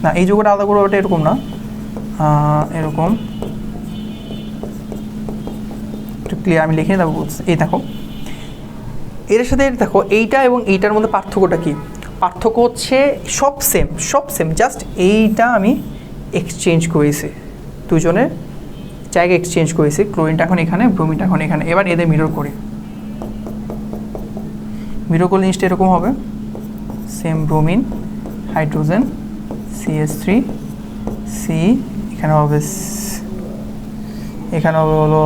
না, এই যৌগটা আলাদা করবো, ওটা এরকম না, এরকম একটু ক্লিয়ার আমি লিখে দেবো। এই দেখো এর সাথে দেখো এইটা এবং এইটার মধ্যে পার্থক্যটা কি? পার্থক্য হচ্ছে সব সেম, জাস্ট এইটা আমি এক্সচেঞ্জ করেছি, দুজনের জায়গায় এক্সচেঞ্জ করেছি। ক্লোরিনটা এখন এখানে, ব্রোমিনটা এখন এখানে। এবার এদের মিরর করলে জিনিসটা এরকম হবে, same bromine, hydrogen, CH3, C, এখানে হবে হলো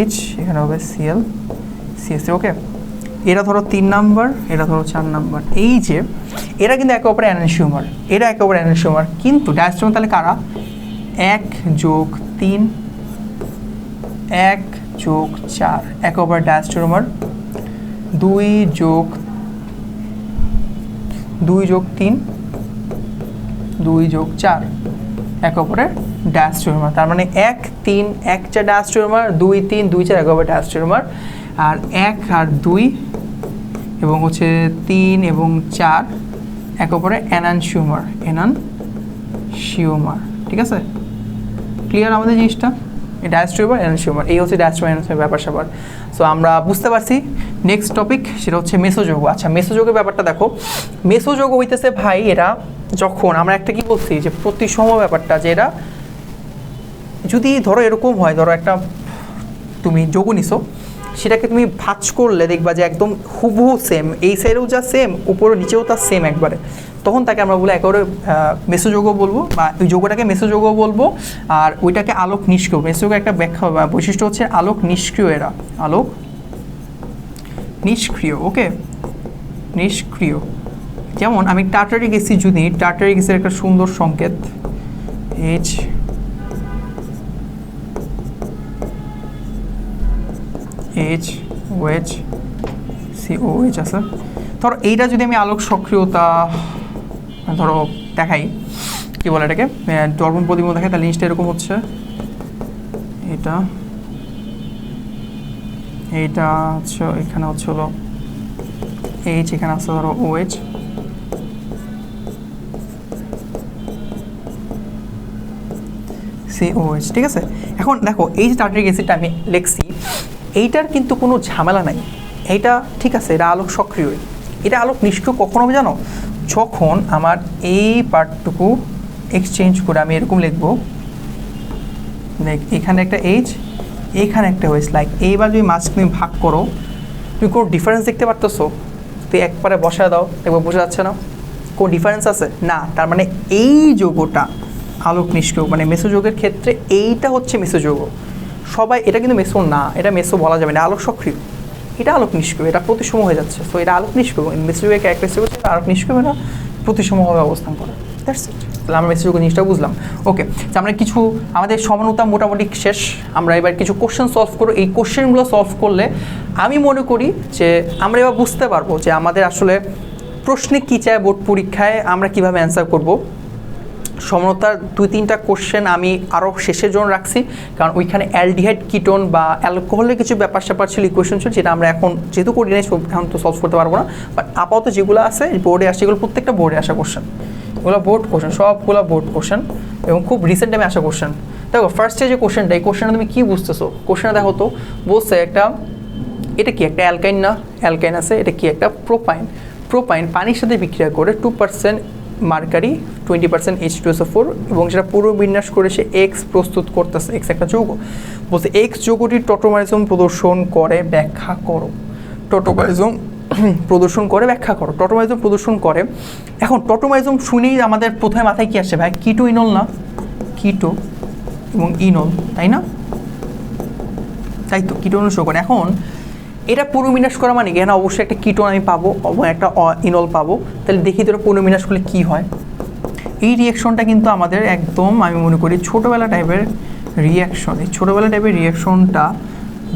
H, এখানে হবে Cl, CH3, ওকে। এরা ধরো 3 নাম্বার, এরা ধরো 4 নাম্বার। এই যে এরা কিন্তু একে অপরের অ্যানানসিউমার, কিন্তু ডায়াস্টিউমার তাহলে কারা? 1 যোগ 3, 1 যোগ 4 একে অপরের ডায়াস্টিউমার, 2 যোগ 3, 2 যোগ 4 একে অপরের ডায়াস্টিউমার। তার মানে 1 3 1 4 ডায়াস্টিউমার, 2 3 2 4 একে অপরের ডায়াস্টিউমার। আর 1 আর 2 এবং হচ্ছে 3 এবং 4 একে অপরের অ্যানানসিউমার, ঠিক আছে? ক্লিয়ার আমাদের জিনিসটা? এই ডায়াস্টিউমার, অ্যানানসিউমার, এই হচ্ছে ডায়াস্টিউমার অ্যানানসিউমার ব্যাপার স্যাপার। সো আমরা বুঝতে পারছি। নেক্সট টপিক সেটা হচ্ছে মেসোযৌগ। আচ্ছা মেসোযৌগের ব্যাপারটা দেখো, মেসোযৌগ হইতেছে ভাই এরা যখন আমরা একটা কি বলছি যে প্রতিসম ব্যাপারটা, যে এরা যদি ধরো এরকম হয়, ধরো একটা তুমি যৌগ নিছো, সেটাকে তুমি ভাঁজ করলে দেখবা যে একদম হুবহু সেম, এই সাইডেও যা সেম, উপরে নিচেও তা সেম একবারে, তখন তাকে আমরা বলে একেবারে মেসোযৌগ বলবো, বা ওই যৌগটাকে মেসোযৌগ বলবো। আর ওইটাকে আলোক নিষ্ক্রিয়, মেসোযৌগের একটা ব্যাখ্যা বা বৈশিষ্ট্য হচ্ছে আলোক নিষ্ক্রিয়, এরা আলোক নিষ্ক্রিয়, ওকে নিষ্ক্রিয়। যেমন আমি টার্টারিক অ্যাসিড, যদি টার্টারিক অ্যাসিডের একটা সুন্দর সংকেত H OH COH আছে, ধরো এইটা যদি আমি আলোক সক্রিয়তা ধরো দেখাই, কি বলে এটাকে দর্পণ প্রতিবিম্ব দেখাই, তাহলে জিনিসটা এরকম হচ্ছে, এইটা হচ্ছে এখানে হচ্ছে হলো H, এখানে আছে ধরো OH, COH, ঠিক আছে? এখন দেখো এই যে টার্টারিক অ্যাসিডটা আমি লিখছি, এইটার কিন্তু কোনো ঝামেলা নাই, এইটা ঠিক আছে, এটা আলোক সক্রিয়। এটা আলোক নিষ্ক্রিয় কখন হবে জানো? যখন আমার এই পার্টটুকু এক্সচেঞ্জ করে আমি এরকম লিখবো, এখানে একটা এইচ, এইখানে একটা ওয়েস, লাইক এইবার যদি মাঝ তুমি ভাগ করো, তুমি কোনো ডিফারেন্স দেখতে পারতেছো? তুই একবারে বসায় দাও, একবার বোঝা যাচ্ছে না কোনো ডিফারেন্স আছে? না। তার মানে এই যৌগটা আলোক নিষ্ক্রিয়, মানে মেসো যৌগের ক্ষেত্রে এইটা হচ্ছে মেসো যৌগ। সবাই এটা কিন্তু মেসো না, এটা মেসো বলা যাবে না, আলোক সক্রিয়, এটা আলোক নিষ্ক্রিয়, এটা প্রতিসম হয়ে যাচ্ছে। সো এটা আলোক নিষ্ক্রিয়, মেসো যৌগের ক্যারেক্টারিস্টিক হচ্ছে আলোক নিষ্ক্রিয় না প্রতিসমভাবে অবস্থান করে। That's it. তাহলে আমরা মেসো যৌগ জিনিসটা বুঝলাম। ওকে, তো আমরা কিছু আমাদের সমানতা মোটামুটি শেষ। আমরা এবার কিছু কোশ্চেন সলভ করবো। এই কোশ্চেনগুলো সলভ করলে আমি মনে করি যে আমরা এবার বুঝতে পারবো যে আমাদের আসলে প্রশ্নে কী চায় বোর্ড পরীক্ষায়, আমরা কীভাবে অ্যান্সার করব। সমানতার 2-3টা কোশ্চেন আমি আরও শেষের জন্য রাখছি, কারণ ওইখানে অ্যালডিহাইড কিটোন বা অ্যালকোহলের কিছু ব্যাপার স্যাপার ছিল, ইকুয়েশন ছিল, যেটা আমরা এখন যেহেতু করি নাই এখন তো সলভ করতে পারবো না। বাট আপাতত যেগুলো আছে বোর্ডে আসে, এগুলো প্রত্যেকটা বোর্ডে আসা কোশ্চেন, এগুলো বোর্ড কোশ্চেন, সবগুলো বোর্ড কোশ্চেন এবং খুব রিসেন্ট টাইমে আসা কোশ্চেন। দেখো ফার্স্টে যে কোশ্চেনটা, এই কোশ্চেনটা তুমি কী বুঝতেছো? কোশ্চেনটা দেখো তো, বলছে একটা, এটা কি একটা অ্যালকাইন না? অ্যালকাইন আছে। এটা কি একটা প্রোপাইন। প্রোপাইন পানির সাথে বিক্রিয়া করে 2% মার্কারি, 20% H2SO4 এবং সেটা পুরো বিন্যাস করে সে এক্স প্রস্তুত করতেছে। এক্স একটা যৌগ। বলছে এক্স যৌগটির টটোমারিজম প্রদর্শন করে ব্যাখ্যা করো। টটোমারিজম প্রদর্শন করে ব্যাখ্যা করো। টটোমারিজম প্রদর্শন করে, এখন টটোমারিজম শুনেই আমাদের প্রথমে মাথায় কী আসে ভাই? কিটো ইনল না? কিটো এবং ইনল, তাই না? তাই তো, কিটো ইনল শো করে। এখন এটা পুনর্বিন্যাস করা মানে কি? হ্যাঁ, অবশ্যই একটা কিটোন আমি পাবো এবং একটা ইনল পাবো। তাহলে দেখি তো পুনর্বিন্যাস করলে কী হয়। এই রিয়াকশনটা কিন্তু আমাদের একদম আমি মনে করি ছোটোবেলা টাইপের রিয়াকশন। এই ছোটোবেলা টাইপের রিয়াকশনটা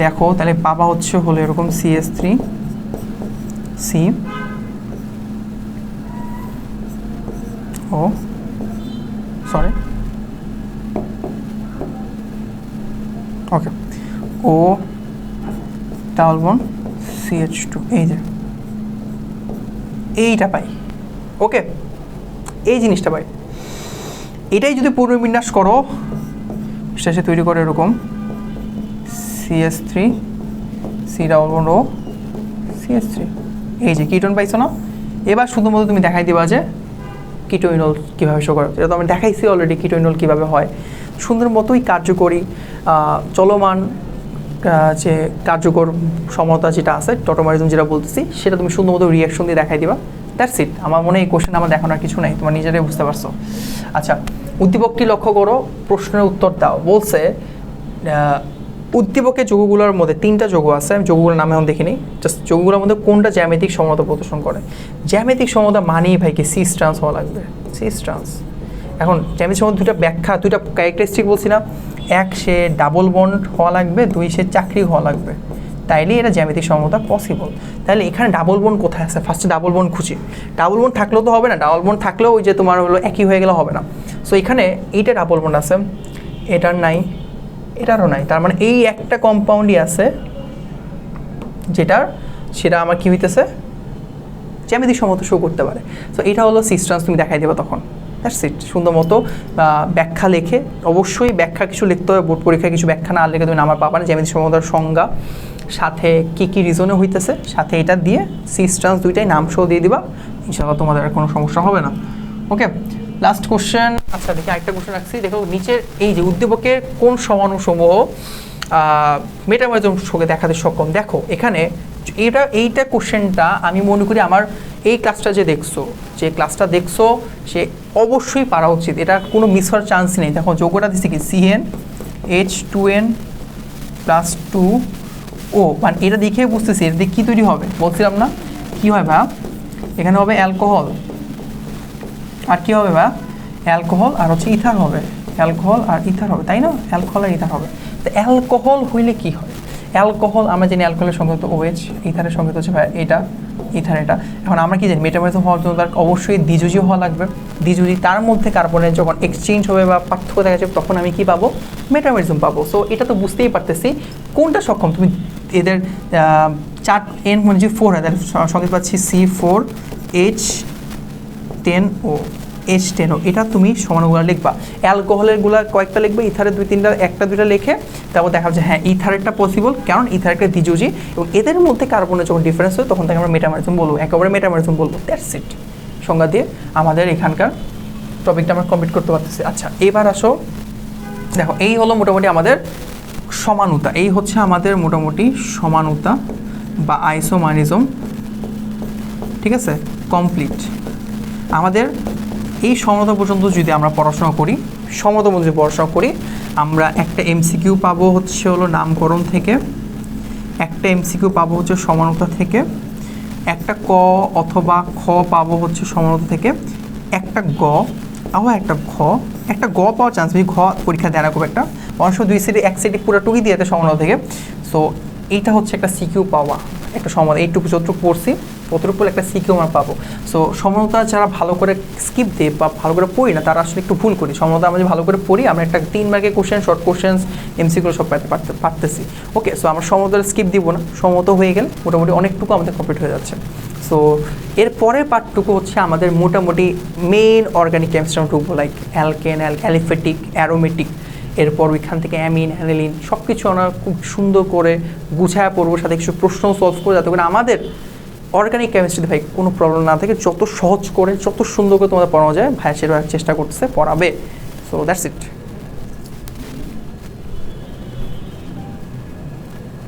দেখো, তাহলে পাবা হচ্ছে হলো এরকম CH3 C ও sorry okay O double bond CH2, এই যে এইটা পাই। ওকে, এই জিনিসটা পাই। এটাই যদি পুনর্বিন্যাস করো, শেষে তৈরি করে এরকম CH3 C ডাবল বন্ড ও CH3, এই যে কিটোন পাইছো না? এবার শুধুমাত্র তুমি দেখাই দিবা যে কিটো ইনল কীভাবে শো করে। এটা তো আমি দেখাইছি অলরেডি কিটো ইনল কীভাবে হয়। সুন্দর মতোই কার্যকরী চলমান যে কার্যকর সমতা যেটা আছে, টটোমারিজম যেটা বলতেছি, সেটা তুমি সুন্দর মতো রিয়াকশন দিয়ে দেখাই দিবা। That's it. আমার মনে হয় এই কোশ্চেন আমার দেখানোর কিছু নাই, তোমার নিজেরাই বুঝতে পারছো। আচ্ছা, উদ্দীপকটি লক্ষ্য করো, প্রশ্নের উত্তর দাও। বলছে উদ্দীপকের যৌগগুলোর মধ্যে 3টা যৌগ আছে, আমি যৌগগুলোর নামে এখন দেখিনি। জাস্ট যৌগগুলোর মধ্যে কোনটা জ্যামিতিক সমতা প্রদর্শন করে? জ্যামিতিক সমতা মানেই ভাইকে সিস ট্রান্স হওয়া লাগবে, সিস ট্রান্স। এখন জ্যামিতিক সমতা দুইটা ব্যাখ্যা, দুইটা ক্যারেক্টারিস্টিক বলছি না? এক, সে ডাবল বন্ড হওয়া লাগবে, 2 সে চাকরি হওয়া লাগবে, তাইলে এটা জ্যামিতিক সমতা পসিবল। তাহলে এখানে ডাবল বন্ড কোথায় আছে? ফার্স্টে ডাবল বন্ড খুঁজি। ডাবল বন্ড থাকলেও তো হবে না, ডাবল বন্ড থাকলেও ওই যে তোমার হলো একই হয়ে গেলে হবে না। সো এখানে এইটা ডাবল বন্ড আছে, এটার নাই, এটারও নাই। তার মানে এই একটা কম্পাউন্ডই আছে যেটার, সেটা আমার কী হইতেছে? জ্যামিতিক সমতা শো করতে পারে। সো এটা হলো সিস ট্রান্স, তুমি দেখাই দেবে তখন। That's it. সুন্দর মতো ব্যাখ্যা লেখে, অবশ্যই ব্যাখ্যা কিছু লিখতে হবে বোর্ড পরীক্ষায়, কিছু ব্যাখ্যা না লিখে তুমি নাম্বার পাবা না। জ্যামিতিক সমতার সংজ্ঞা সাথে কী কী রিজনে হইতেছে, সাথে এটা দিয়ে সিস ট্রান্স দুইটাই নাম সহ দিয়ে দিবা, ইনশাআল্লাহ তোমাদের আর কোনো সমস্যা হবে না। ওকে, লাস্ট কোশ্চেন। আচ্ছা দেখি আরেকটা কোশ্চেন রাখছি। দেখো নিচের এই যে উদ্দীপকের কোন সমাণুসমূহ মেটামরিজম শোকে দেখাতে সক্ষম? দেখো এখানে এইটা কোশ্চেনটা আমি মনে করি আমার এই ক্লাসটা যে ক্লাসটা দেখছো সে অবশ্যই পারা উচিত, এটা কোনো মিস হওয়ার চান্স নেই। দেখো যোগটা দিচ্ছে কি CnH2n+2O, মানে এটা দেখে বুঝতেছি এটা দিয়ে কী তৈরি হবে, বলছিলাম না কী হয় ভাই? এখানে হবে অ্যালকোহল, আর কী হবে ভাই? অ্যালকোহল আর হচ্ছে ইথার হবে, অ্যালকোহল আর ইথার হবে, তাই না? অ্যালকোহল আর ইথার হবে। তো অ্যালকোহল হইলে কি হয়? অ্যালকোহল আমরা জানি অ্যালকোহলের সংখ্যা তো OH, ইথারের সংখ্যা হচ্ছে ভাই এটা, ইথার এটা। এখন আমরা কি জানি মেটামরিজম হওয়ার জন্য তার অবশ্যই দ্বিযুজি হওয়া লাগবে। দ্বিযুজি, তার মধ্যে কার্বনের যখন এক্সচেঞ্জ হবে বা পার্থক্য দেখা যাবে তখন আমি কি পাবো? মেটামরিজম পাবো। সো এটা তো বুঝতেই পারতেছি কোনটা সক্ষম। তুমি এদের 4 N মানে যে 4 হয় তার সংকেত পাচ্ছি C4H10O, H10O, এটা তুমি সমানুগুলো লিখবা। অ্যালকোহলের গুলা কয়েকটা লিখবে, ইথারের 2-3টা, 1-2টা লিখে তারপর দেখা যাচ্ছে হ্যাঁ ইথারেরটা পসিবল, কারণ ইথার একটা দ্বিযোজী এবং এদের মধ্যে কার্বনের যখন ডিফারেন্স হয় তখন তাকে আমরা মেটামারিজম বলবো, একেবারে মেটামারিজম বলবো। That's it. সংজ্ঞা দিয়ে আমাদের এখানকার টপিকটা আমরা কমপ্লিট করতে পারতেছি। আচ্ছা এবার আসো, দেখো এই হলো মোটামুটি আমাদের সমানুতা, এই হচ্ছে আমাদের মোটামুটি সমানুতা বা আইসোমারিজম, ঠিক আছে, কমপ্লিট। আমাদের এই সমানুতা পর্যন্ত যদি আমরা পড়াশোনা করি, সমানুতা পর্যন্ত যদি পড়াশোনা করি, আমরা একটা এমসিকিউ পাবো হচ্ছে হলো নামকরণ থেকে, একটা এমসিকিউ পাবো হচ্ছে সমানুতা থেকে, একটা ক অথবা খ পাবো হচ্ছে সমানুতা থেকে, একটা গ আবার একটা ঘ, একটা গ পাওয়ার চান্স বেশি, ঘ পরীক্ষা দেয় না খুব একটা, অনেক সময় 2 সেটে 1 সেটে পুরো টুকি দিয়ে দেয় সমানুতা থেকে। সো এইটা হচ্ছে একটা সিকিউ পাওয়া, একটা সমাধান, এইটুকু যতটুকু পড়ছি ততটুকু একটা সিকিউ আমরা পাবো। সো সমানুতা যারা ভালো করে স্কিপ দেয় বা ভালো করে পড়ি না তারা আসলে একটু ভুল করি। সমানুতা আমরা যদি ভালো করে পড়ি আমরা একটা 3 মার্কের কোশ্চেন, শর্ট কোশ্চেন্স, এমসিকিউ সব পারতেছি। ওকে, সো আমরা সমানুতা স্কিপ দিব না, সমানুতা হয়ে গেলে মোটামুটি অনেকটুকু আমাদের কমপ্লিট হয়ে যাচ্ছে। সো এর পরের পার্টটুকু হচ্ছে আমাদের মোটামুটি মেইন অর্গানিক কেমিস্ট্রি আমরা ঢুকবো, লাইক অ্যালকেন, অ্যালিফেটিক, অ্যারোমেটিক, এরপর ওইখান থেকে অ্যামিন, অ্যানিলিন, সব কিছু আমরা খুব সুন্দর করে গুছায় পড়বো, সাথে কিছু প্রশ্ন সলভ করে, যাতে করে আমাদের অর্গানিক কেমিস্ট্রিতে ভাই কোনো প্রবলেম না থাকে, যত সহজ করে যত সুন্দর করে তোমাদের পড়ানো যায় ভাই সেটা চেষ্টা করতেছে, পড়াবে। So that's it.